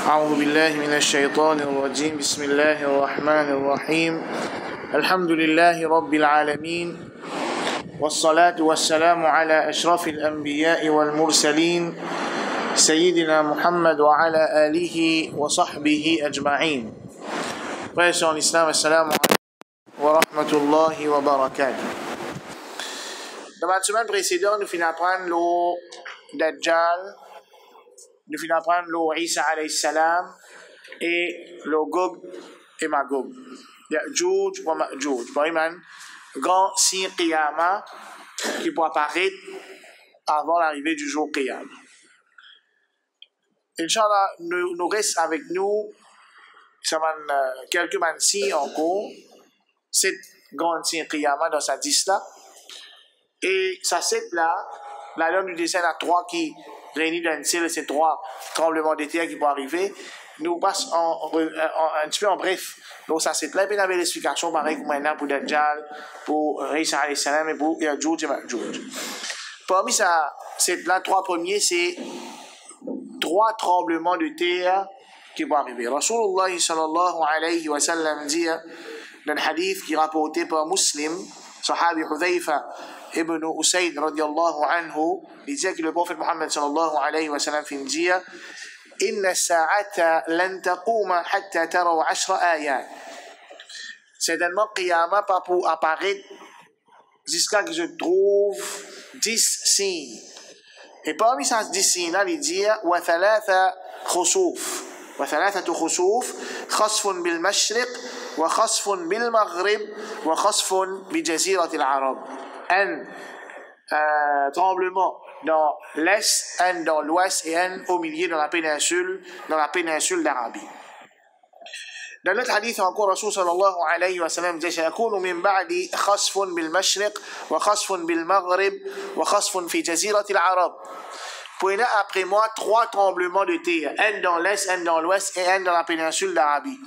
أعوذ بالله من الشيطان الرجيم بسم الله الرحمن الرحيم الحمد لله رب العالمين والصلاة والسلام على أشرف الأنبياء والمرسلين سيدنا محمد وعلى آله وصحبه أجمعين. Frères l'Islam, assalamu alaikum wa rahmatullahi wa barakatuh. Dans la semaine précédente, nous finissons apprendre le Dajjal, nous finissons apprendre le Isa alayhi salam et le Gog et Magog. Ya'juj wa Ma'juj. Par exemple, grand signe Qiyamah qui pourra apparaître avant l'arrivée du jour Qiyamah. Inch'Allah, nous reste avec nous quelques signes encore, cette grande signe Qiyamah dans sa 10 là. Et ça, c'est là, la donne du dessin à 3 qui réunit dans une série ces 3 tremblements de terre qui vont arriver. Nous passons un petit peu en bref. Donc, ça, c'est là, et puis, on avait l'explication pareil pour maintenant, pour Dajjal, pour Isa alayhi salam et pour Ya'juj et Ma'juj. Parmi ça, c'est là, 3 premiers, c'est 3 tremblements de terre qui vont arriver. Rasulullah sallallahu alayhi wa sallam dit dans un hadith qui est rapporté par Muslim, Sahabi Hudhayfa ibn Usayd radiyallahu anhu, il dit que le prophète Muhammad sallallahu alayhi wa sallam fin dit Inna sa'ata lan taquma hatta taraw 10 ayat. Certainement, Qiyamah pas pour apparaître jusqu'à ce que je trouve 10 signes. Et parmi ces 10 signes-là, il dit wa thalatha khusuf. وثلاثة خسوف خسف بالمشرق وخسف بالمغرب وخسف بجزيرة العرب. Un tremblement dans l'est, un dans l'ouest et un au milieu dans la péninsule d'Arabie. Dans notre hadith encore, Rasul sallallahu alayhi wa sallam dit سيكون من بعد خسف بالمشرق وخسف بالمغرب وخسف في جزيرة العرب. Prenez après moi 3 tremblements de terre, un dans l'est, un dans l'ouest et un dans la péninsule d'Arabie.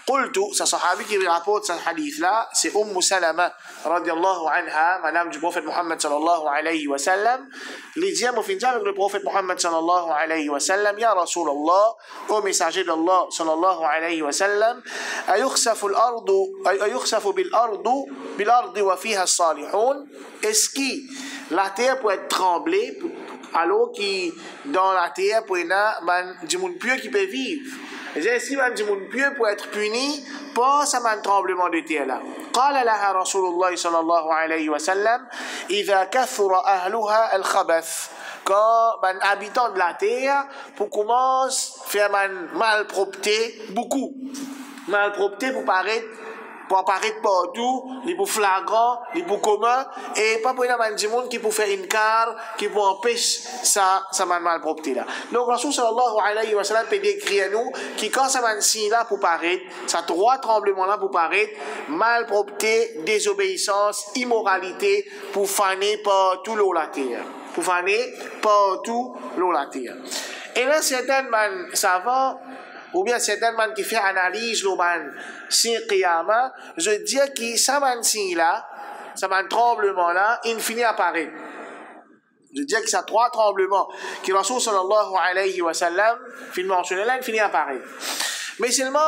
Qultu, c'est sahabi qui rapporte ce hadith-là, c'est Salama radiallahu anha, madame du prophète Muhammad sallallahu alayhi wa sallam. Il dit avec le prophète Muhammad sallallahu alayhi wa sallam, Ya Rasulallah, ô messager d'Allah sallallahu alayhi wa sallam, ayukhsafu bil ardi wa fiha as-salihun. Est-ce que la terre peut être tremblée alors que dans la terre, il y a des gens qui peuvent vivre? Est-ce que les gens peuvent être punis par ce tremblement de terre là? قال لها رسول الله صلى الله عليه وسلم إذا كثر أهلها الخبث. Quand les habitants de la terre pour commencer à faire malpropreté beaucoup, malpropreté pour apparaître partout, les pour flagrant, les pour commun, et pas pour les gens qui pour faire une car, qui pour empêcher ça malpropreté là. Donc, Rasul sallallahu alayhi wa sallam peut décrire à nous qui quand ça signe là pour paraître, ça 3 tremblements là pour paraître, malpropreté, désobéissance, immoralité, pour faner partout l'eau la terre. Pour faner partout l'eau la terre. Et là, certains savants, ou bien certains man qui fait analyse le man signe Qiyamah, je dis que ça man signe là, ça man tremblement là, il finit à apparaître. Je dis que ça 3 tremblements qui Rasul sallallahu alayhi wa sallam fin mentionné là, il finit à apparaître. Mais seulement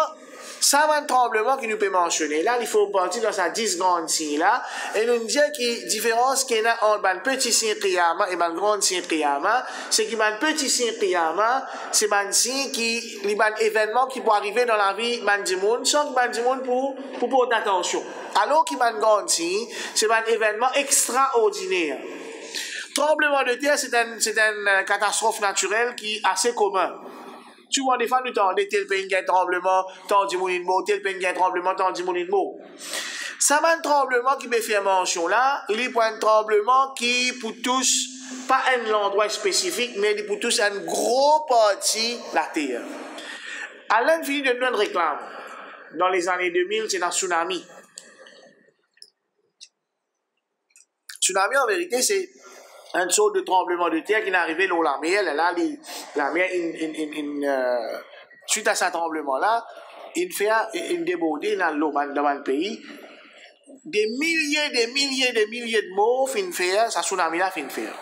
ça man tremblement qui nous peut mentionner là, il faut partir dans sa 10 grandes signes là, et nous dire que différence qu'il y a entre un petit signe Qiyamah et un grand signe Qiyamah, c'est qu'il y a un petit signe Qiyamah, c'est un signe qui, il y a un événement qui peut arriver dans la vie du monde, sans que du monde pour porter attention. Alors qu'il y a un grand signe, c'est un événement extraordinaire. Tremblement de terre, c'est une catastrophe naturelle qui est assez commune. Tu vois, des fois, nous t'en tel pays qui a un tremblement, tant du monde mot, tel pays qui a un tremblement, tant du monde mot. Ça va un tremblement qui me fait mention là, il y a un tremblement qui pour tous, pas un endroit spécifique, mais pour tous une grosse partie de la terre. À l'infini de notre réclame, dans les années 2000, c'est un tsunami. Tsunami, en vérité, c'est une sorte de tremblement de terre qui est arrivé dans la mer. Là, la mer, suite à ce tremblement-là, il fait une débordée dans le pays. Des milliers de morts fin faire, ce tsunami-là fin faire.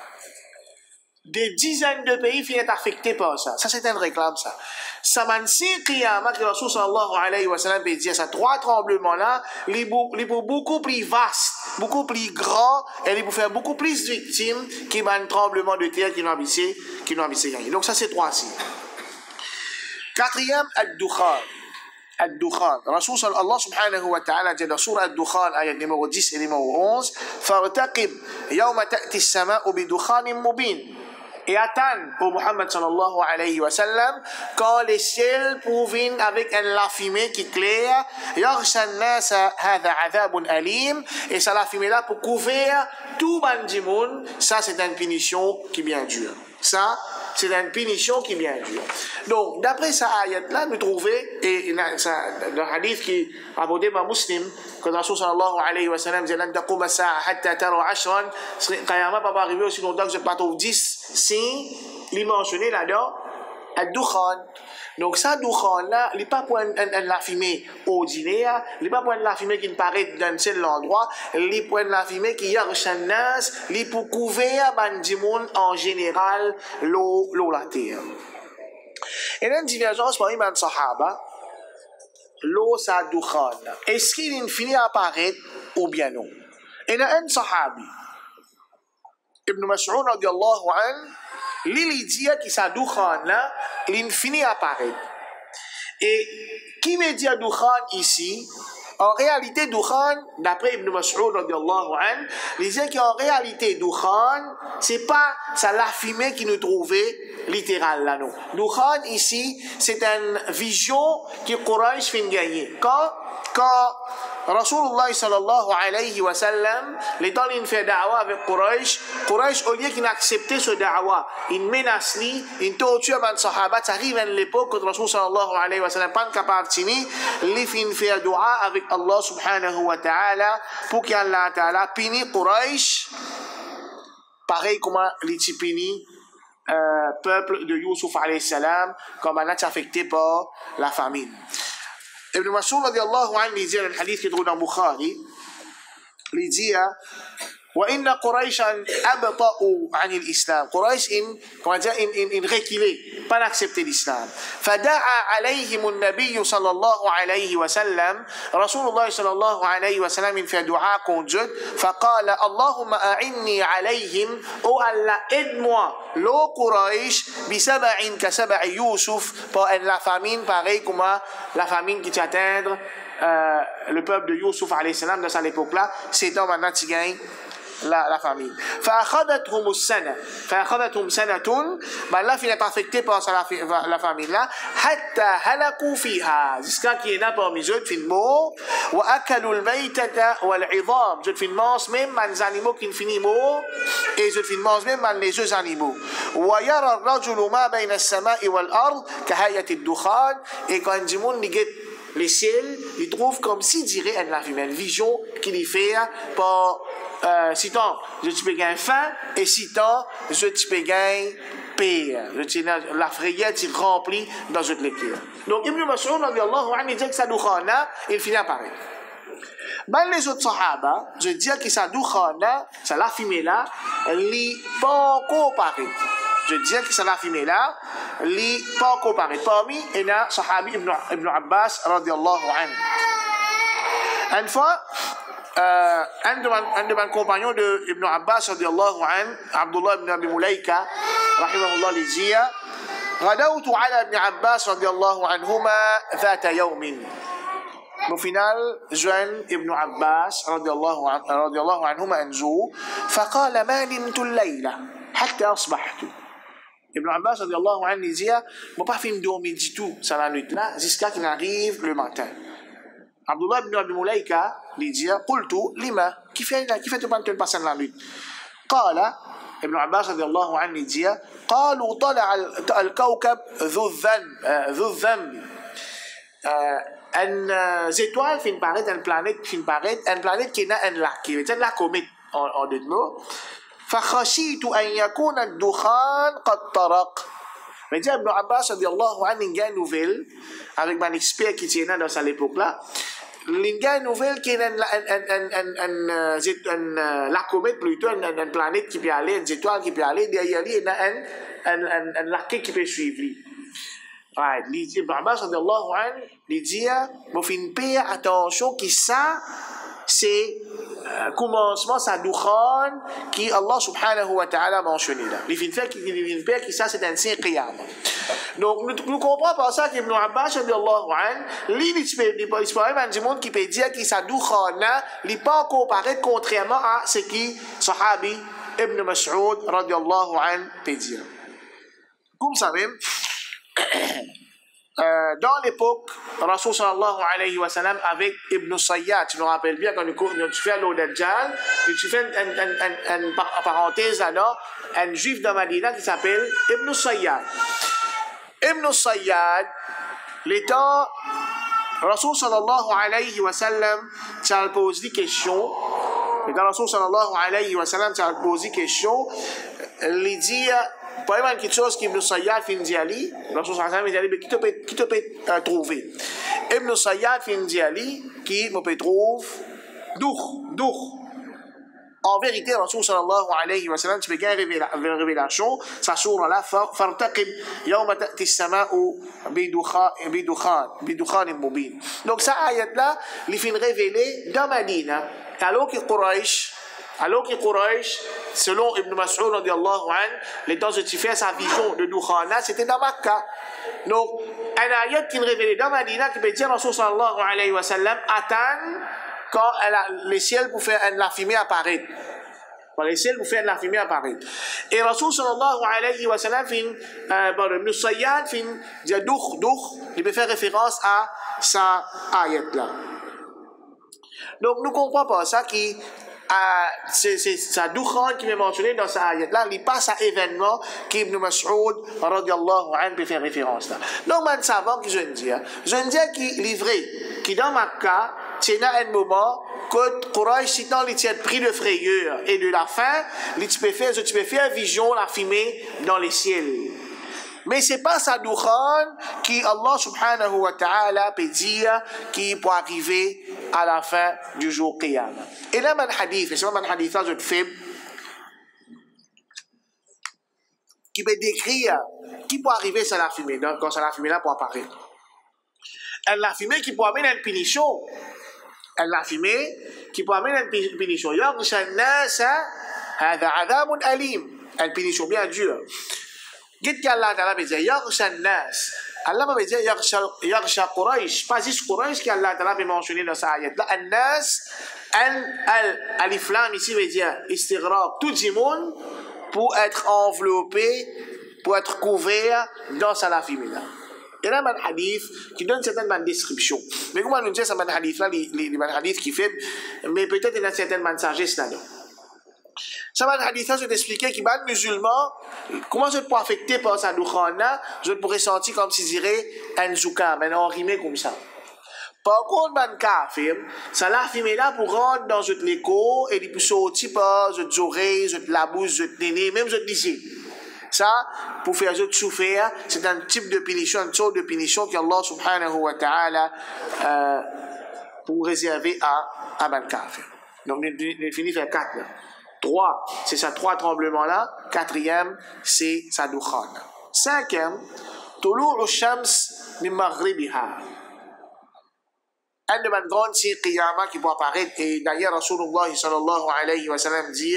des dizaines de pays finissent affectés par ça. Ça, c'est une réclame, ça. Ça m'a dit que Rasul sallallahu alayhi wa sallam peut dire ça. 3 tremblements-là, ils sont beaucoup plus vastes, beaucoup plus grands, et ils vont faire beaucoup plus de victimes qui un tremblement de terre qui n'ont habité gagné. Donc, ça, c'est 3 signes. 4e, ad-dukhan. الدخان رسول صلى الله سبحانه وتعالى جل سورة الدخان آية numéro 10 et numéro 11 فارتقب يوم تأتي السماء بدخان مبين et attendre au Muhammad sallallahu alayhi wa sallam quand les ciels proviennent avec un la fumée qui claire يغشى الناس هذا عذاب أليم et ça la fumée là pour couvrir tout bandimoun. Ça c'est une punition qui est bien dure. Ça c'est une punition qui est bien dure. Donc, d'après cette ayat-là, nous trouvons, et le hadith qui a abordé par Muslim, que Rasul sallallahu alayhi wa sallam dit, lan taquma sa'a hatta tara 10, Qiyamah va pas arriver aussi longtemps que je pas trouve 10 signes, il mentionné là-dedans, ad-dukhan. Donc, ça, dukhan-là, il n'est pas pour la fumée ordinaire, il n'est pas pour la fumée qui ne paraît d'un seul endroit, il est pour la fumée qui yaghsha an-nas, il est pour couvrir bandimoun en général l'eau la terre. Et il y a une divergence parmi les Sahaba, l'eau, ça dukhan. Est-ce qu'il finit à apparaître ou bien non? Et il y a un Sahabi, Ibn Mas'ud radiyallahu anhu, il dit que ça dukhan là, il finit à apparaître. Et qui veut dire dukhan ici? En réalité, dukhan, d'après Ibn Mas'ud radiyallahu anhu, il dit qu'en réalité, dukhan, c'est pas ça la fumée qui nous trouvait littéral là, non. Dukhan ici, c'est une vision que Quraysh fait gagner. Quand Rasulullah sallallahu alayhi wa sallam, les temps il fait da'wa avec Quraysh, au lieu qu'il accepte ce da'wa, il menace lui, il torture les sahaba, ça arrive à l'époque quand Rasul sallallahu alayhi wa sallam pas capable de tenir, il fait dua avec Allah subhanahu wa ta'ala pour qu'Allah ta'ala punisse Quraysh, pareil comme il punit peuple de Yusuf alayhi salam, comme on a été affecté par la famine. Ibn Mas'ud radiyallahu anhu dit dans le hadith qui est dans Bukhari, il dit وإن قريشا أبطأوا عن الإسلام. قريش إن reculé, pas accepté l'islam. فدعا عليهم النبي صلى الله عليه وسلم. رسول الله صلى الله عليه وسلم في دعاء conjugue فقال اللهم أعني عليهم أو Allah aide-moi لو قريش بسبع كسبع يوسف par la famine pareil comme la famine qui atteindre le peuple de Yusuf alayhi salam dans cette époque-là, c'est dans maintenant qui gagne la famille. فأخذتهم سنة ben là il est affecté par la famille là حتى هلكوا فيها jusqu'à qu'il y en a parmi eux qui morts وأكلوا الميتة والعظام je fin mange même les animaux qui finissent morts et je fin mange même les autres animaux ويرى الرجل ما بين السماء والأرض كهيئة الدخان et quand du monde les ciels, ils trouvent comme s'il dirait une vision qu'il y fait par si tant je te peux gagner faim et si tant je te peux gagner paix. La frayeur est remplie dans cette lecture. Donc Ibn Mas'ud radiyallahu anhu dit que ça doukhana, il finit à apparaître. Ben les autres sahaba, je dis que ça doukhana, ça la fumée là, elle n'est pas encore apparaître. Je dis que ça la fumée là, elle n'est pas encore apparaître. Parmi il y a sahabi Ibn Abbas radiyallahu anhu. Une fois, un de mes compagnons de Ibn Abbas radiyallahu anhu, Abdullah ibn Abi Mulaika, rahimahullah, lui dit غدوت على ابن عباس رضي الله عنهما ذات يوم. Au final, joignent Ibn Abbas رضي الله عنهما un jour, فقال ما نمت الليلة حتى أصبحت. Ibn Abbas رضي الله عنه dit, je n'ai pas fait dormir du tout ça la nuit là jusqu'à qu'il arrive le matin. Abdullah ibn Abi Mulaika lui dit قلت لما كيف passer la nuit. قال ابن عباس رضي الله عنه dit قالوا طلع الكوكب ذو الذنب. Une étoile qui paraît une planète qui a un lac qui est la comète en deux mots. فخشيت أن يكون الدخان قد طرق. Mais dit Ibn Abbas رضي الله عنه une nouvelle avec un expert qui était dans cette époque là. une nouvelle qui est la comète plutôt, une planète qui peut aller, une étoile qui peut aller, derrière lui, il y a un laquais qui peut suivre lui. Right. Ibn Abbas, radiallahu anhu, il dit, il faut une paix, attention, qui ça, c'est commencement, ça doukhan, qui Allah subhanahu wa ta'ala a mentionné là. Il faut une paix, qui ça, c'est un signe qiyam. Donc, nous comprenons par ça qu'Ibn Abbas, radiallahu anhu, lui, il peut même du monde qui peut dire que ça doukhan, il n'est pas comparé contrairement à ce qui, sahabi, Ibn Mas'ud, radiallahu anhu, peut dire. Comme ça même, dans l'époque, Rasul sallallahu alayhi wa sallam avec Ibn Sayyad, tu me rappelles bien quand tu fais l'Odajjal, tu fais une parenthèse là, un juif de Madina qui s'appelle Ibn Sayyad. Ibn Sayyad, l'étant, Rasul sallallahu alayhi wa sallam, tu as posé des questions. Et quand Rasul sallallahu alayhi wa sallam, tu as posé des questions, il dit, pour quelque chose qu'Ibn Sayyad fin d'Ali, Rasul sallallahu alayhi wa sallam, qui te peut trouver. Ibn Sayyad fin d'Ali, qui me peut trouver doux. En vérité, Rasul sallallahu alayhi wa sallam, tu peux gagner une révélation, sa sourate là, fartaqib, yawma ta'ti as-sama'u bidukhan mubin. Donc, ça ayat là, il fait révéler dans Madina, alors que Quraysh, selon Ibn Mas'ud radiallahu anhu, les temps où tu fais sa vision de Dukhana, c'était dans Makkah. Donc, un ayat qui révélait dans Madina, qui peut dire Rasul sallallahu alayhi wa sallam, attend quand les ciels pour faire la fumée apparaître. Quand les ciels pour faire la fumée apparaître. Et Rasul sallallahu alayhi wa sallam, Ibn Sayyad, dit il peut faire référence à sa ayat là. Donc, nous comprenons pas ça qui c'est sa doukhan qui est mentionné dans sa ayat là, il passe à événement qu'Ibn Mas'ud radiallahu anhu peut faire référence là. Donc, man savant que je ne dis qui livré, qui dans Makkah, c'est à un moment que Quraysh, si dans les pris de frayeur et de la faim, tu peux faire vision, la fumée dans les ciels. Mais c'est pas sa doukhan qui Allah subhanahu wa ta'ala peut dire qui peut arriver à la fin du jour Qiyamah. Et là, mon hadith, et c'est mon hadith là, je te fais, qui peut décrire qui peut arriver à la fumée, donc quand la fumée là peut apparaître. La fumée qui peut amener une punition. La fumée qui peut amener une punition. Yaghsha an-nasa, hadha adhabun alim. Une punition bien dure. Qu'est-ce qu'Allah Ta'ala veut dire? Yaghsha an-nas. Allah veut dire yaghsha Quraysh. Pas juste Quraysh qu'Allah Ta'ala veut mentionner dans sa ayat. Là, an-nas, alif lam ici veut dire istighraq. Tout le monde pour être enveloppé, pour être couvert dans sa fumée là. Il y a un hadith qui donne certaines descriptions. Mais comment nous dire c'est un hadith là, les hadiths qui fait, mais peut-être il y a une certaine sagesse là-dedans. Ça va hadith là, je vais t'expliquer qu'il y a des musulmans, comment je peux affecter par sa doukhana, je pourrais sentir comme si je dirais un zoukam, un enrimé comme ça. Par contre, man kafir, ça l'a filmé là pour rentrer dans l'écho et il peut sortir par les oreilles, la bouche, le nez, même l'ici. Ça, pour faire souffrir, c'est un type de punition, une sorte de punition qu'Allah subhanahu wa ta'ala pour réserver à man kafir. Donc, il finit faire 4 là. 3, c'est ça 3 tremblements là. 4e, c'est sa dukhan. 5e, tulu'u shams min maghribiha. Un de mes grands signes qiyamah qui peut apparaître, et d'ailleurs Rasulullah sallallahu alayhi wa sallam dit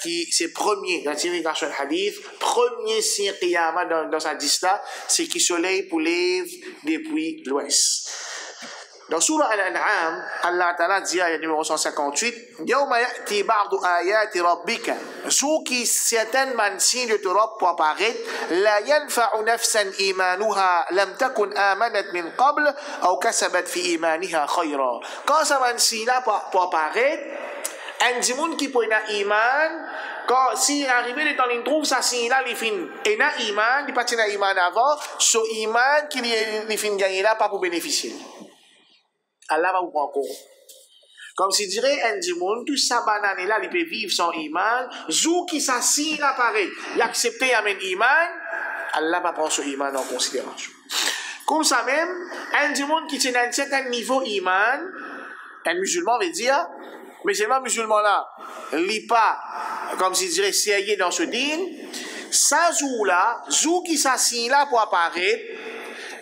que c'est premier, dans le hadith, premier signe qiyamah dans sa disla, c'est que le soleil pour lève depuis l'ouest. Dans Surah Al-An'am, Allah Ta'ala dit, ayat numéro 158, Yawma ya'ti ba'du ayati rabbika. Jour qui certaines signes de ton Rabb pour apparaître, la yanfa'u nafsan imanuha lam takun amanat min qabl, ou kasabat fi imaniha khayra. Quand ça signe là pour apparaître, un dimoun qui peut avoir iman, quand si arrivé le temps il trouve ça signe là, il fin et na iman, il pas na iman avant, ce iman qu'il il fin gagner là pas pour bénéficier. Allah va vous prendre compte. Comme si dirait un dimoun, tout ça banane là, il peut vivre sans iman, zou qui s'assigne apparaît, il accepte amen iman, Allah va prendre ce iman en considération. Comme ça même, un dimoun qui tient un certain niveau iman, Un musulman veut dire, mais c'est pas musulman là, lit pas, comme si dirait, sérieux dans ce din, ça zou là, zou qui s'assigne là pour apparaître,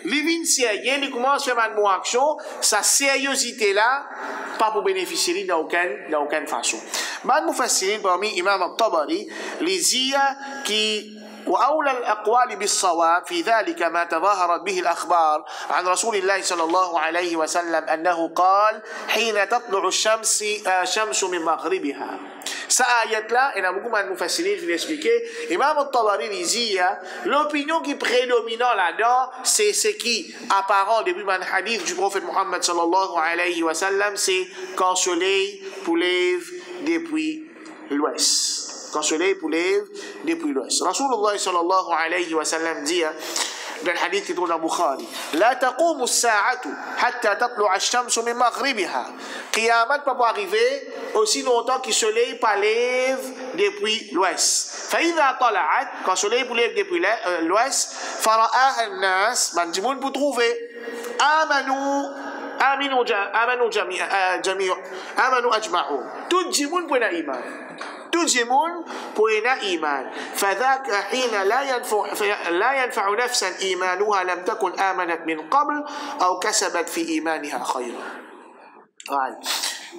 les vins sérieux, ils commencent à faire une bonne action, sa sériosité là, pas pour bénéficier d'aucune façon. بعد مفسرين parmi Imam al-Tabari les dire qui وأولى الأقوال بالصواب في ذلك ما تظاهرت به الأخبار عن رسول الله صلى الله عليه وسلم أنه قال حين تطلع الشمس من مغربها. Cette ayat-là, il y a beaucoup de mufassirin qui l'expliquent. Imam al-Tabari dit, l'opinion qui est prédominante là-dedans, c'est ce qui apparent depuis le hadith du prophète Muhammad sallallahu alayhi wa sallam, c'est quand le soleil lève depuis l'ouest. Quand le soleil lève depuis l'ouest. Rasulullah sallallahu alayhi wa sallam dit, dans le hadith qui est dans Bukhari, لا تقوم الساعة حتى تطلع الشمس من مغربها. Qiyamah peut pas arriver aussi longtemps que le soleil lève depuis l'ouest. فإذا طلعت, quand le soleil lève depuis l'ouest, فرآها الناس, man du monde pour trouver, آمنوا أجمعون. Tout le monde pour l'iman. Tout le monde pour l'iman. فذاك حين لا ينفع نفسا إيمانها لم تكن آمنت من قبل أو كسبت في إيمانها خيرا.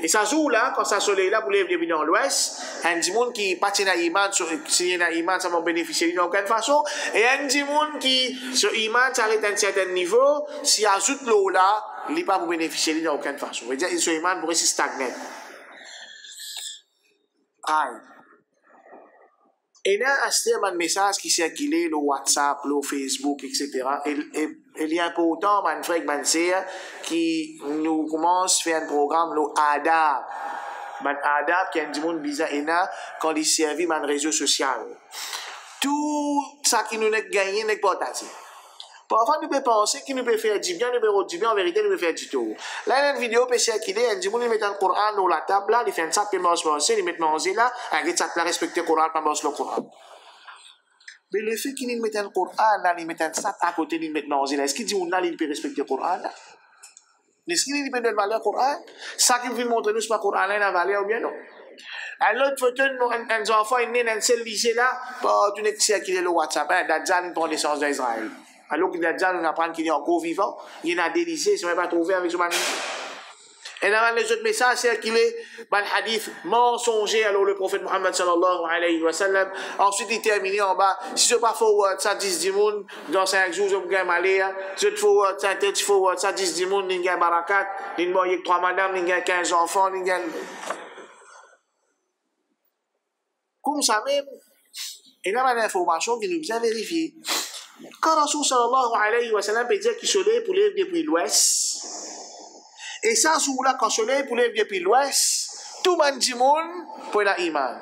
Et ça joue là, quand ça soleil là pour les venir dans l'ouest, un monde qui partit dans l'iman, si dans l'iman, ça va bénéficier d'aucune façon, et un monde qui, sur l'iman, s'arrête à un certain niveau, s'il ajoute l'eau là, il n'est pas pour bénéficier d'aucune façon. On veut dire, sur l'iman, pour rester stagné. Et là, c'est un message qui circule, le WhatsApp, le Facebook, etc. Et il y a un peu autant, mon frère, mon sœur, qui nous commence à faire un programme, le ADAB. Man ADAB, qui est un monde bizarre, quand il servi mon réseau social. Tout ça qui nous a gagné n'est pas assez. Parfois, nous pouvons penser qu'il nous peut faire du bien, nous peut faire du bien, en vérité, nous peut faire du tout. Là, il y a une vidéo peut circuler, un monde, il met un Coran dans la table, là, il fait un sac, il met manger là, un sac, il respecte le Coran, il mange le Coran. Mais le fait qu'il met un Coran, là, il met un sac à côté, il met manger là, est-ce qu'il dit, là, il peut respecter le Coran, là? Est-ce qu'il peut donner valeur au Coran? Ça qu'il veut montrer nous, c'est pas le Coran, là, il a valeur ou bien non? À l'autre photo, un enfant, il est dans un seul lycée là, tu n'es que circuler le WhatsApp, Dajjal, il prend naissance d'Israël. Alors que Dajjal, on apprend qu'il est encore vivant, il y a des lycées, il ne va pas trouver avec ce man. Et dans les autres messages, c'est qu'il est dans le hadith mensonger, alors le prophète Muhammad sallallahu alayhi wa sallam. Ensuite, il termine en bas. Si ce n'est pas faux, ça 10 moun, dans 5 jours, je vais m'aller. Si c'est faux, ça 10 moun, il y a barakat, il y a 3 madames, il y a 15 enfants, il y a. Comme ça même, il y a une information qui nous a vérifié. Quand Rasul sallallahu alayhi wa sallam peut dire que le soleil pour lever depuis l'ouest, et ça, là, quand le soleil pour lever depuis l'ouest, tout le monde dit pour l'iman.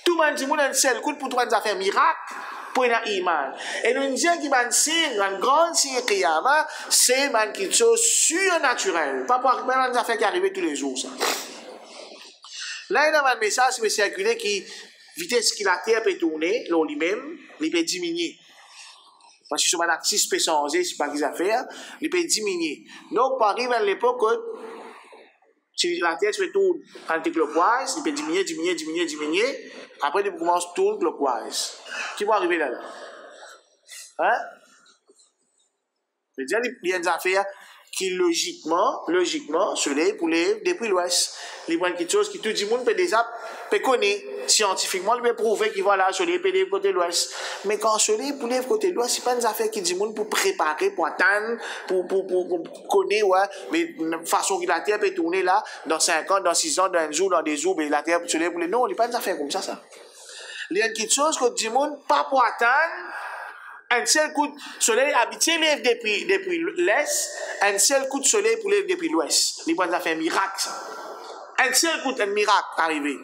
Tout le monde dit un seul coup pour trouver un miracle pour l'iman. Et nous disons qu'il y a un signe, un grand signe Qiyamah, c'est quelque chose surnaturel. Pas pour une affaire qui arrive tous les jours. Ça. Là, il y a un message qui peut circuler qui, vitesse que la Terre peut tourner, lui-même, il peut diminuer. Parce que si on a 6 peut changer, c'est pas qu'ils affaires, il peut diminuer. Donc, par exemple, à l'époque, si la Terre se tourne anti-clockwise, il peut diminuer. Après, il commence à tourner clockwise. Qui va arriver là? Hein? C'est-à-dire, il y a des affaires qui, logiquement, soleil pour lever depuis l'ouest. Il y a quelque chose qui tout le monde peut déjà connaître. Scientifiquement, il peut prouver qu'il va là, soleil peut lever côté l'ouest. Mais quand soleil pour lever côté l'ouest, ce n'est pas une affaire qui dit monde pour préparer, pour attendre, pour connaître, ouais. Mais de façon que la Terre peut tourner là, dans 5 ans, dans 6 ans, dans un jour, dans des jours, mais la Terre peut soleil pour lever. Non, il n'y a pas une affaire comme ça. Il y a quelque chose que dit monde pas pour attendre. Un seul coup de soleil habitué lève depuis l'est, un seul coup de soleil pour lever depuis l'ouest. Il va faire un miracle, ça. Un seul coup de miracle arrivé.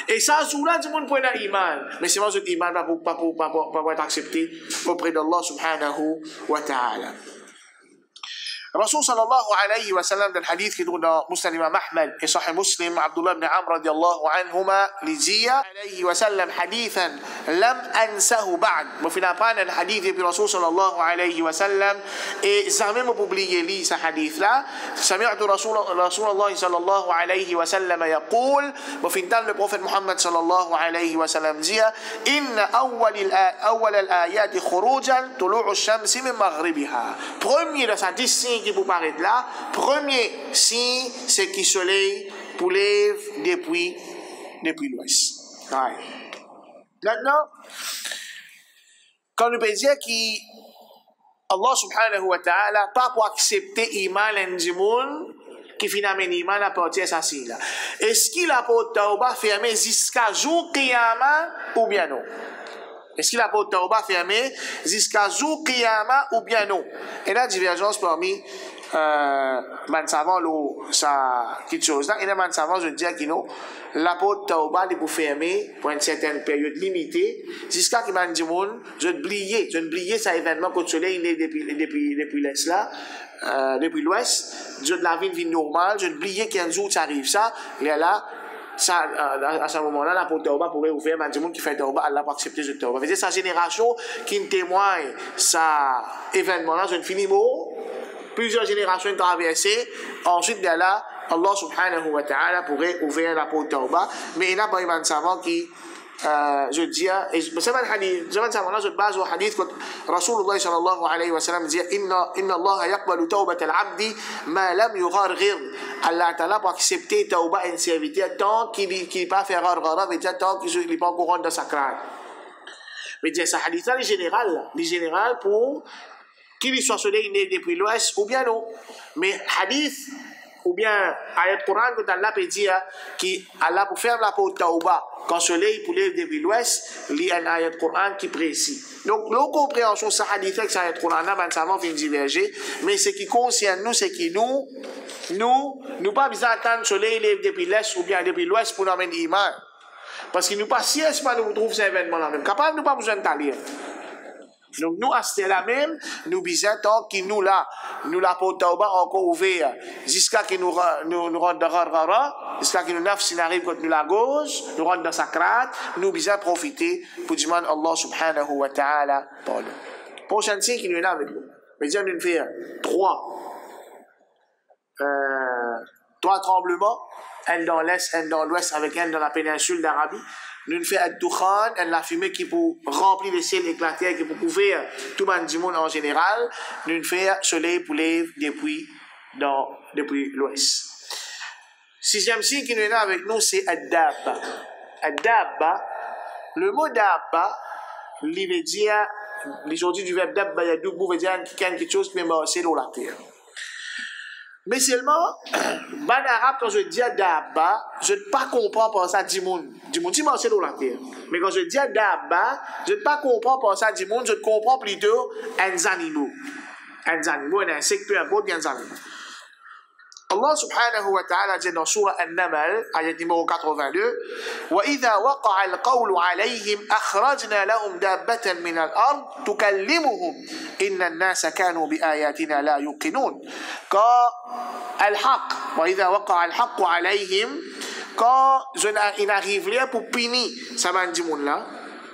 Et ça, sous-là, tout le monde peut être iman. Mais c'est moi que l'iman ne va pas être accepté auprès d'Allah subhanahu wa ta'ala. Rasul sallallahu alayhi wa sallam, dans le hadith qui est dans Musnad Imam Ahmad et Sahih Muslim, Abdullah ibn Amr radiallahu anhuma, il dit alayhi wa sallam hadithan lam ansahu ba'd. Moi, fin apprendre un hadith depuis Rasul sallallahu alayhi wa sallam et jamais me oublier li ce hadith là. سمعت رسول الله صلى الله عليه وسلم يقول وفي le prophète Muhammad صلى الله عليه وسلم dit إن أول الآيات خروجا طلوع الشمس من مغربها. Premier de sa 10 signes qui vous paraît là, premier signe c'est que le soleil pour lève depuis l'ouest. Ouais. Maintenant, quand nous peut dire qu'Allah subhanahu wa ta'ala pas pour accepter iman en du monde qui finalement iman à partir de ça là. Est-ce qu'il a pour tauba fermé jusqu'à jour qiyamah ou bien non? Est-ce qu'il a pour tauba fermé jusqu'à jour qiyamah ou bien non? Et la divergence parmi man savant ça quelque chose là, et man savant je dis qu'il non la porte tauba est pour fermer pour une certaine période limitée jusqu'à qu'il man dit monde je oublier ça événement que le soleil est depuis l'est là depuis l'ouest je la vie normale je oublier qu'un jour ça arrive ça et là ça, à ce moment-là, la porte tauba pourrait ouvrir, mais du monde qui fait tauba, Allah va accepter ce tauba. C'est sa génération qui témoigne ça événement-là, je ne finis mot. Plusieurs générations ont traversé. Ensuite, de là, Allah subhanahu wa ta'ala pourrait ouvrir la porte tauba. Mais il y a pas un savant qui, je dis, et c'est un hadith, je base au hadith que Rasulullah sallallahu alayhi wa sallam dit Inna Allah yaqbalu tawbat al-abdi ma lam yugharghir. Allah ta'ala pour accepter tauba un serviteur tant qu'il n'est pas fait gharghara, mais tant qu'il n'est pas au courant de sa crâne. Mais dire ce hadith là, le général pour qu'il soit soleil né depuis l'ouest ou bien non. Mais hadith ou bien ayat Coran que Allah peut dire qu'Allah pour faire la porte tauba quand le soleil pour lever depuis l'ouest, il y a un ayat Coran qui précise. Donc, la compréhension de ce hadith avec ayat Coran, ben, ça va diverger, mais ce qui concerne nous, c'est que nous pas besoin d'attendre le soleil lever depuis l'est ou bien depuis l'ouest pour nous amener l'iman. Parce que nous pas si nous trouvons cet événement là même. Capable, nous pas besoin de t'aller. Donc nous, à ce là même, nous besoin tant que nous là, nous la porte tauba encore ouvert, jusqu'à que nous rentrons dans Rara, jusqu'à que nous nafs n'arrive contre nous la gauche, nous rentrons dans sa crate, nous besoin profiter pour demander Allah subhanahu wa ta'ala pour nous. Prochain signe qui nous est là avec nous. Mais disons, nous faire trois tremblements, un dans l'est, un dans l'ouest, avec un dans la péninsule d'Arabie. Nous fait ad-dukhan, la fumée qui pour remplir les ciels éclatés, qui pour couvrir tout le monde en général. Nous fait soleil pour lever depuis l'ouest. Sixième signe qui nous est là avec nous, c'est ad-dabba. Ad-dabba, le mot dabba, il veut dire, aujourd'hui du verbe dabba, il y a deux bouts, veut dire quelque chose qui veut marcher dans la terre. Mais seulement, en arabe, quand je dis dabba, je ne pas comprendre par ça du monde. Du monde, tu marches dans la terre. Mais quand je dis dabba, je ne pas comprendre par ça du monde, je comprends plutôt un animal. Un animal, un insecte, peu importe, un animal. Allah subhanahu wa ta'ala dit dans Surah An-Namal, ayat numéro 82, وَإِذَا وَقَعَ الْقَوْلُ عَلَيْهِمْ أَخْرَجْنَا لَهُمْ دَابَّةً مِنَ الْأَرْضِ تُكَلِّمُهُمْ إِنَّ النَّاسَ كَانُوا بِآيَاتِنَا لَا يُوقِنُونَ. Quand al-haq, وَإِذَا وَقَعَ الْحَقُّ عَلَيْهِمْ, quand il arrive là pour punir ça man du monde là,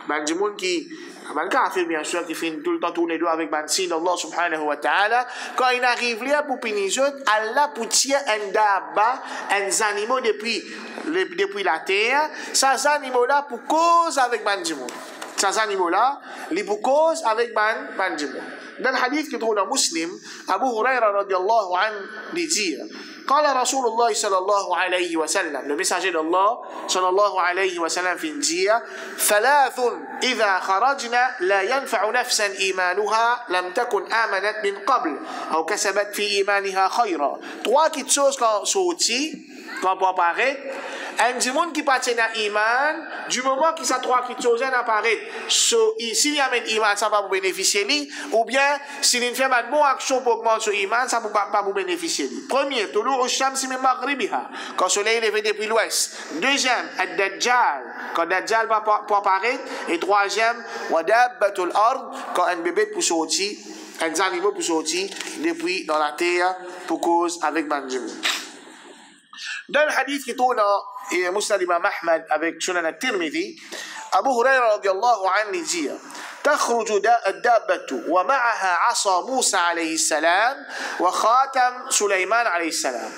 man du monde qui man kafir bien sûr qui finit tout le temps tourner dos avec man signe Allah subhanahu wa ta'ala, quand il arrive là pour punir Allah pour tirer un dabba, un animal depuis la terre, ces animaux là pour cause avec man du monde. Ces animaux là, les pour cause avec man du monde. Dans le hadith qui trouve dans Muslim, Abu Huraira radiallahu anhu dit قال رسول الله صلى الله عليه وسلم le messager d'Allah صلى الله عليه وسلم في الجية ثلاث إذا خرجنا لا ينفع نفسا إيمانها لم تكن آمنت من قبل أو كسبت في إيمانها خيرا. Trois petites choses quand sorti quand pour apparaître un du monde qui partit dans l'iman, du moment que ces trois choses apparaissent, s'il y a un iman, ça va vous bénéficier, ou bien s'il y a une bonne action pour augmenter son iman, ça ne va pas vous bénéficier. Premier, quand le soleil est levé depuis l'ouest. Deuxième, ad-dajjal, quand Dajjal va apparaître. Et troisième, wadabbatul ard, quand un bébé peut sortir un animal pour sortir depuis dans la terre pour cause avec Banjimoun. Dans le hadith qui tourne dans Musnad Imam Ahmad avec Sunan al-Tirmidhi, Abu Huraira radiallahu anhu dit تخرج الدابة ومعها عصا موسى عليه السلام وخاتم سليمان عليه السلام.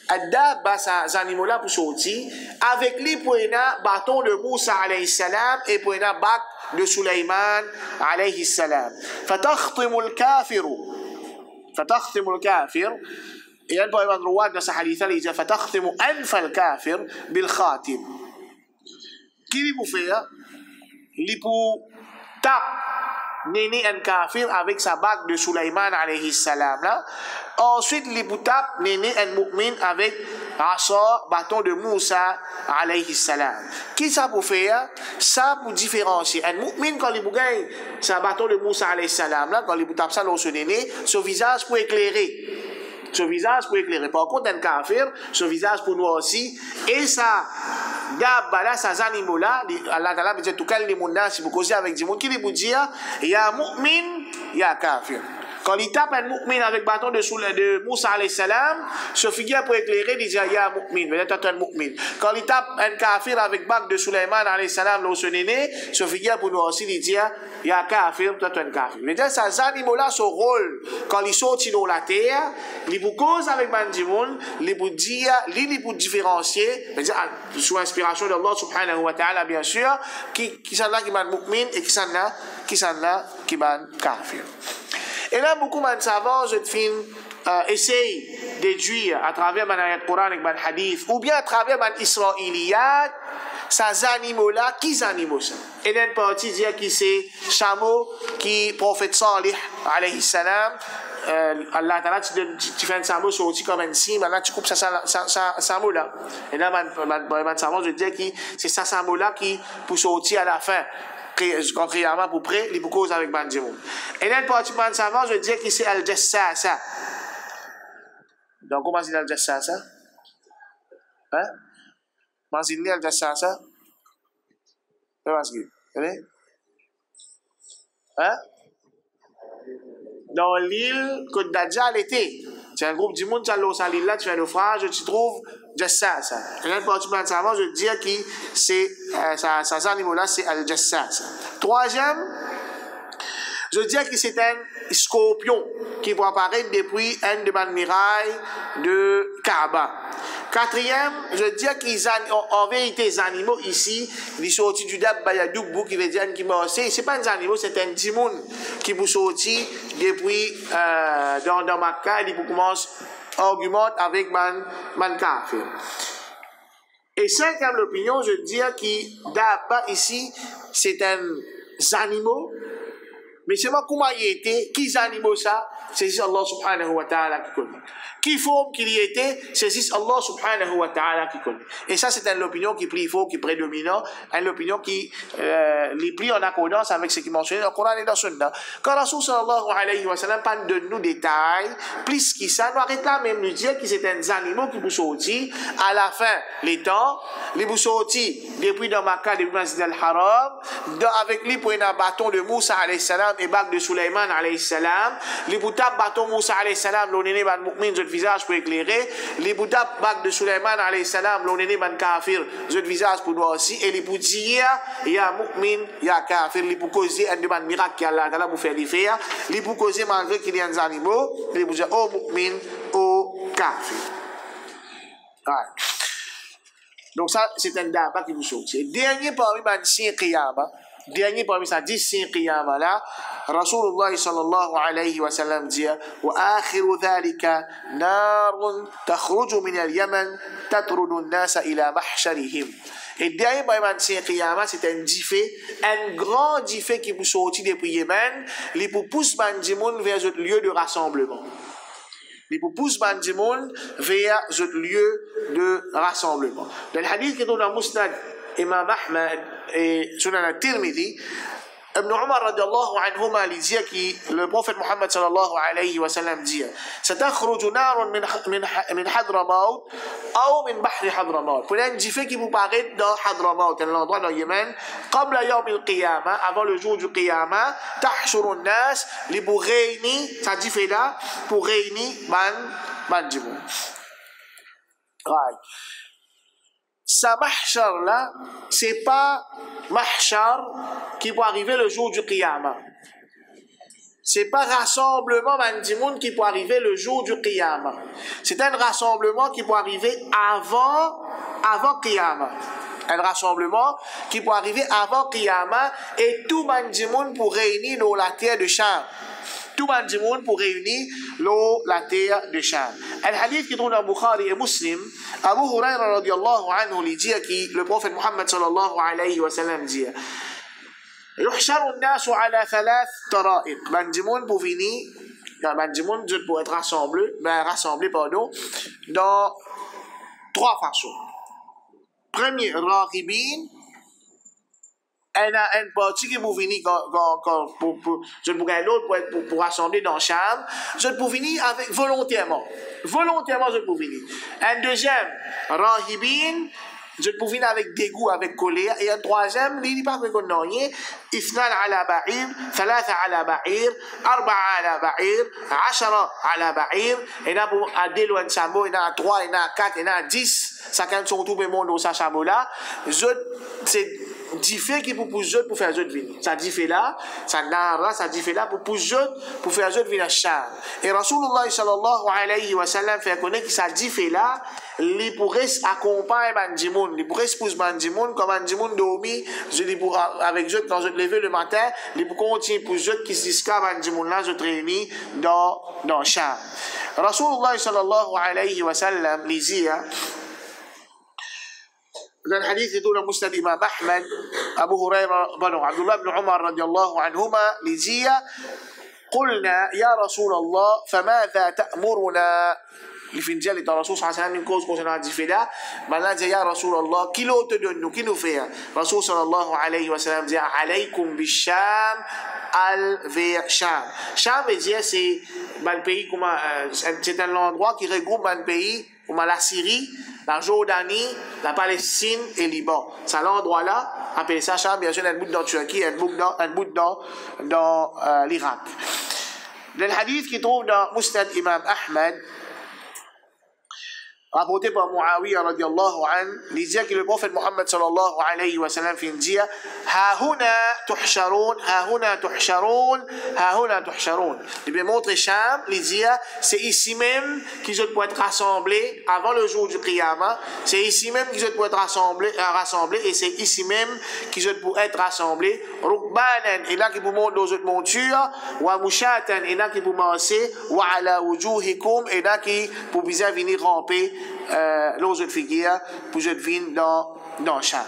Ad-dabba, ces animaux-là pour sortir, avec lui pour un bâton de Moussa alayhi salam et pour un bac de Sulaiman alayhi salam. فتختم الكافر et un peu droit dans ce hadith là il dit فتختم أنف الكافر بالخاتم. Qui lui pour faire? Lui pour tape néné un kafir avec sa bague de Sulaiman alayhi salam là. Ensuite, les boutap néné un mu'min avec asa, bâton de Moussa alayhi salam. Qui ça pour faire? Ça pour différencier. Un mu'min quand il bougagne sa bâton de Moussa alayhi salam là, quand il boutap ça dans ce néné, son visage pour éclairer. Son visage pour éclairer. Par contre, un kafir, son visage pour noircir. Et ça, dabba là, ces animaux-là, Allah Ta'ala me dit, tout cas, les mounas, si vous causez avec des gens qui vous disent, il y a mu'min, il y a kafir. Quand il tape un mu'min avec bâton de Moussa alayhi salam, ce figure pour éclairer, il dit, il y a mu'min, mais c'est un mu'min. Quand il tape un kafir avec bague de Sulaiman alayhi salam, là où ce néné, ce figure pour noircir, il dit, il y a kafir, c'est un kafir. Mais ces animaux-là, son rôle, quand ils sortent dans la terre, ils vous causent avec Bandimoun, ils vous disent, ils vous différencier, sous inspiration d'Allah subhanahu wa ta'ala, bien sûr, qui sont là qui ban mu'min et qui sont là qui ban kafir. Et là, beaucoup de savants, je essayent de déduire à travers mon ayat Coran et mon hadith, ou bien à travers mon israéliyat, ces animaux-là, qui sont animaux ça? Et d'une partie dit que c'est chameau qui prophète Salih alayhi salam. Allah Ta'ala, tu fais un chameau sorti comme un signe, maintenant tu coupes ça chameau là. Et là, mon savant, je dis que c'est ça chameau là qui peut sortir à la fin. Quand Qiyamah pour près, il peut causer avec Banjimoun. Et là, pour un savant, je dis que c'est Al-Jassasa. Donc, comment c'est Al-Jassasa? Hein? Comment c'est Al-Jassasa? Comment c'est? Vous savez? Hein? Dans l'île que Dajjal était. C'est un groupe du monde, tu as l'eau sur l'île là, tu fais un naufrage, tu trouves Jassasa. Et là, pour un savant, je dis que c'est, ces animaux-là, c'est Al-Jassasa. Troisième, je dis que c'est un scorpion qui va apparaître depuis un de mes murailles de Kaaba. Quatrième, je dis qu'en vérité, les animaux ici, ils sont sortis du Dabba Yadoubou, qui veut dire qu'ils meurent. Ce n'est pas des animaux, c'est un dimoun qui vous sorti depuis dans Makkah, il commence à argumenter avec man kafir. Et cinquième l'opinion, je dis que Dabba ici, c'est un animal, mais c'est moi comment il était, qui animaux ça? C'est juste Allah subhanahu wa ta'ala qui connaît. Qui forme qu'il y était, c'est juste Allah subhanahu wa ta'ala qui connaît. Et ça, c'est une opinion qui est plus fort, qui est prédominante, une opinion qui est plus en accordance avec ce qui est mentionné dans le Coran et dans le Sunna. Quand Rasul sallallahu alayhi wa sallam parle de nous détails, plus qu'il ça, nous arrêtons là même nous dire que c'est un animal qui vous sortit à la fin les temps, les vous sortit depuis dans Makkah, depuis Masjid al-Haram, avec lui pour un bâton de Moussa alayhi salam et bac de Sulaiman alayhi salam, les boutap bâton Moussa alayhi salam, l'on est ban mu'min, le visage pour éclairer, les boutap bac de Sulaiman alayhi salam, l'on est ban kafir, le visage pour noir aussi, et les boutiers, il y a mu'min, il y a kafir, les pour causer un demande miracle qui Allah Ta'ala pour faire les faire, les pour causer malgré qu'il y a des animaux, les pour dire oh mu'min, oh kafir. Ouais. Donc ça, c'est un dabba qui vous sortit. Dernier parmi les 5 qiyamah, dernier parmi ces 10 qiyamah là, Rasulullah sallallahu alayhi wa sallam dit وآخر ذلك نار تخرج من اليمن تطرد الناس إلى محشرهم. Et derrière le qiyamah, c'est un diffé, un grand diffé qui vous sortit depuis Yémen, les pour pousser Bandimoun vers un lieu de rassemblement. Les pour pousser Bandimoun vers un lieu de rassemblement. Dans le hadith qui est dans le Musnad Imam Ahmad et Sunan al-Tirmidhi, Ibn Umar radiallahu anhuma lui dit que le prophète Muhammad sallallahu alayhi wa sallam dit ستخرج نار من حضرموت أو من بحر حضرموت. Pour un fait qui vous paraît dans Hadramaut, un endroit dans Yémen, قبل يوم القيامة, avant le jour du Qiyamah, تحشر الناس les pour réunir, ça dit fait là, pour réunir ban djibou. Right. Ça mahshar là, c'est pas mahshar qui peut arriver le jour du Qiyamah. C'est pas rassemblement mandimoun qui peut arriver le jour du Qiyamah. C'est un rassemblement qui peut arriver avant Qiyamah. Un rassemblement qui peut arriver avant Qiyamah et tout mandimoun pour réunir dans la terre de Cham. Tout mandimoun pour réunir la terre de Cham. Un hadith qui trouve dans Bukhari et Muslim, Abu Huraira radiallahu anhu lui dit que le prophète Muhammad sallallahu alayhi wa sallam dit يحشر الناس على ثلاث طرائق. Mandimoun pour venir, mandimoun pour être rassemblé, dans trois façons. Premier, rahibin. Elle a une partie qui pour venir je pour l'autre pour rassembler dans Cham. Je pour venir avec volontairement. Volontairement je pour venir. Un deuxième, rahibin. Je peux venir avec dégoût, avec colère. Et un troisième, il n'y a pas de connaître. اثنان على بعير, ثلاثة على بعير, أربعة على بعير, 10 على بعير. Il y en a pour à deux loin de chameau, il y en a 3, il y en a 4, il y en a 10. Chacun sont tout le monde dans sa chameau là. C'est diffé qui pour pousser pour faire autres venir. Ça diffé là, ça n'a ça diffé là pour pousser pour faire autres venir à Cham. Et Rasulullah sallallahu alayhi wa sallam fait connaître que ça diffé là, il pourrait accompagner Mandimoun, il pourrait spouser Mandimoun comme Mandimoun dormi, je dis pour avec eux quand je lever le matin, il pour continuer pour eux qui se disent qu'à Mandimoun là je réunis dans Cham. Rasulullah sallallahu alayhi wa sallam lui dit dans le hadith de le Musnad Imam Ahmad, Abu Huraira, Abdullah ibn Umar radiallahu anhuma, lui dit قلنا يا رسول الله فماذا تأمرنا li fin dire l'état Rasul sallallahu alayhi wa sallam une cause concernant dit fait là maintenant dit ya Rasul Allah qui l'autre donne nous qui nous fait Rasul sallallahu alayhi wa sallam dit alaykum bisham al Sham. Sham veut dire c'est le pays comme c'est un endroit qui regroupe un pays comme la Syrie, la Jordanie, la Palestine et le Liban. C'est l'endroit là appelé ça Sham, bien sûr un bout dans Turquie, un bout dans l'Irak. Le hadith qui trouve dans Musnad Imam Ahmad rapporté par Muawiyah radiallahu anhu, il dit que le prophète Muhammad sallallahu alayhi wa sallam fin dit ha huna tuhsharun, ha huna tuhsharun, ha huna tuhsharun. Il bien montre Cham, il dit c'est ici même qu'ils doivent être rassemblés avant le jour du Qiyamah, c'est ici même qu'ils doivent être rassemblés et c'est ici même qu'ils doivent être rassemblés rukbanan, et là qui vous montre aux autres montures, wa mushatan, et là qui vous manger, wa ala wujuhikum, et là qui pour bien venir ramper l'autre figure pour je devine dans Cham.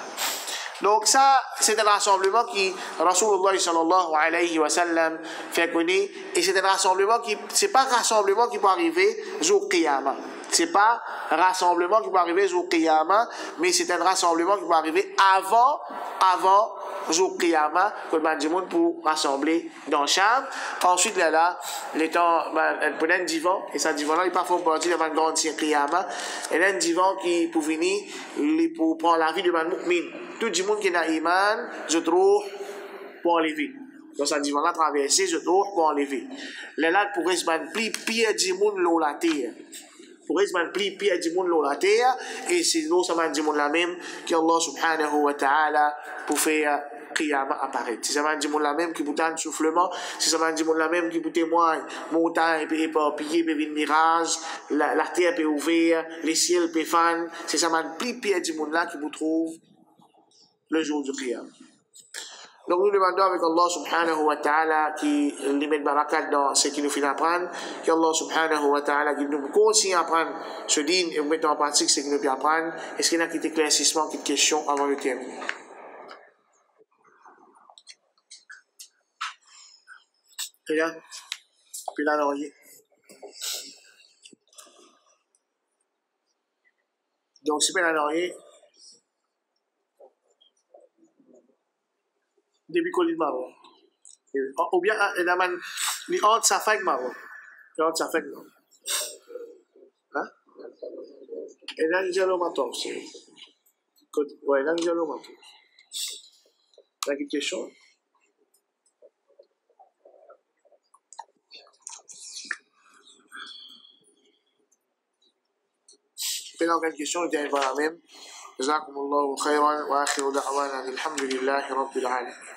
Donc ça, c'est un rassemblement qui Rasulullah sallallahu alayhi wa sallam fait connaître, et c'est un rassemblement qui, c'est pas un rassemblement qui peut arriver jour Qiyamah. C'est pas un rassemblement qui peut arriver jour Qiyamah, mais c'est un rassemblement qui peut arriver avant jour Qiyamah, que le Mandimoun pour rassembler dans Cham. Ensuite, là, les temps, pour un divan, et ça divan là, il pas faut partir de grande Qiyamah, et un divan qui, pour venir, pour prendre la vie de man mu'min. Tout le monde qui est dans l'iman, je trouve, pour enlever. Donc, ça divan là, traverser, je trouve, pour enlever. Là, pour rester pire du monde, l'eau la terre. Pour rester pire du monde, l'eau la terre, et c'est l'eau, ça m'a dit la même, qu'Allah subhanahu wa ta'ala, pour faire Qiyamah apparaître. Si ça m'a dit la même qui boutonne soufflement, si ça m'a dit la même qui boutonne témoigne, montagne peut éparpiller, peut venir mirage, la terre peut ouvrir, les ciels peut fan, c'est ça m'a plus pire du monde là qui vous trouve le jour du Qiyamah. Donc nous demandons avec Allah subhanahu wa ta'ala qui lui met barakat dans ce qu'il nous fait apprendre, qu'Allah subhanahu wa ta'ala qui nous continue à apprendre ce din et mettre en pratique ce qu'il nous fait apprendre. Est-ce qu'il y a qui éclaircissement, qui questions avant le terminer? Regarde, puis là, l'oreiller. Donc, c'est pas l'oreiller. Début colline marron. Ou bien, les autres, ça fait que marron. Les autres, ça fait que marron. Hein? Et là, il y a le matos. Ouais, là, il y a le matos. T'as quelque chose? في لو كان كيشون جاي بقى من جزاكم الله خيرا واخر دعوانا الحمد لله رب العالمين.